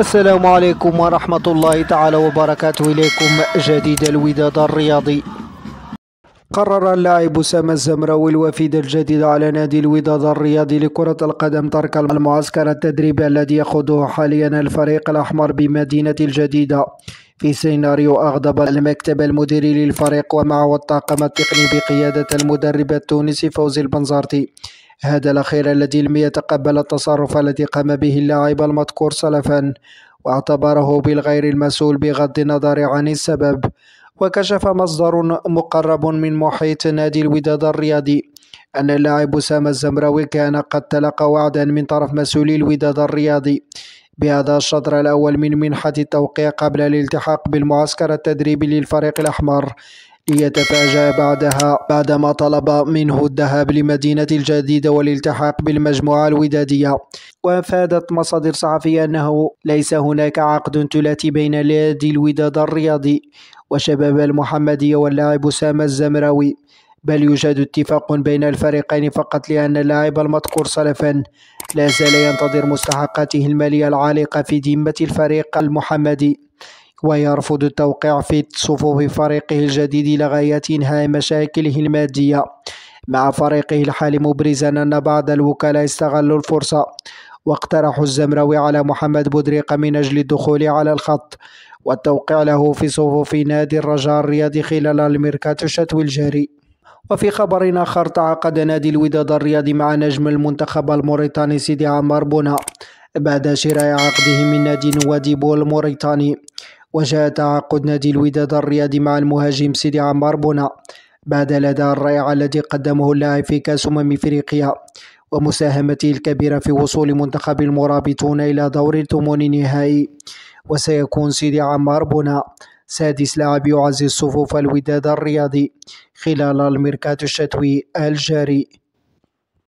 السلام عليكم ورحمة الله تعالى وبركاته. إليكم جديد الوداد الرياضي. قرر اللاعب أسامة الزمراوي الوفد الجديد على نادي الوداد الرياضي لكرة القدم ترك المعسكر التدريبي الذي يخوضه حاليا الفريق الأحمر بمدينة الجديدة في سيناريو أغضب المكتب المديري للفريق ومعه الطاقم التقني بقيادة المدرب التونسي فوزي البنزرتي، هذا الأخير الذي لم يتقبل التصرف الذي قام به اللاعب المذكور سلفا، واعتبره بالغير المسؤول بغض النظر عن السبب. وكشف مصدر مقرب من محيط نادي الوداد الرياضي أن اللاعب أسامة الزمراوي كان قد تلقى وعدا من طرف مسؤولي الوداد الرياضي بهذا الشطر الأول من منحة التوقيع قبل الالتحاق بالمعسكر التدريبي للفريق الأحمر، ليتفاجأ بعدما طلب منه الذهاب لمدينة الجديدة والالتحاق بالمجموعة الودادية. وأفادت مصادر صحفية أنه ليس هناك عقد ثلاثي بين نادي الوداد الرياضي وشباب المحمدية واللاعب أسامة الزمراوي، بل يوجد اتفاق بين الفريقين فقط، لأن اللاعب المذكور سلفا لا زال ينتظر مستحقاته المالية العالقة في ذمة الفريق المحمدي، ويرفض التوقيع في صفوف فريقه الجديد لغاية إنهاء مشاكله المادية مع فريقه الحالي، مبرزا أن بعض الوكلاء استغلوا الفرصة واقترحوا الزمراوي على محمد بودريقة من أجل الدخول على الخط والتوقيع له في صفوف نادي الرجاء الرياضي خلال الميركاتو الشتوي الجاري. وفي خبر آخر، تعاقد نادي الوداد الرياضي مع نجم المنتخب الموريتاني سيدي عمار بونا بعد شراء عقده من نادي نواديبو الموريتاني. وجاء تعاقد نادي الوداد الرياضي مع المهاجم سيدي عمار بونا بعد الأداء الرائع الذي قدمه اللاعب في كأس أفريقيا ومساهمته الكبيرة في وصول منتخب المرابطون إلى دور الثمن نهائي. وسيكون سيدي عمار بونا سادس لاعب يعزز صفوف الوداد الرياضي خلال الميركاتو الشتوي الجاري.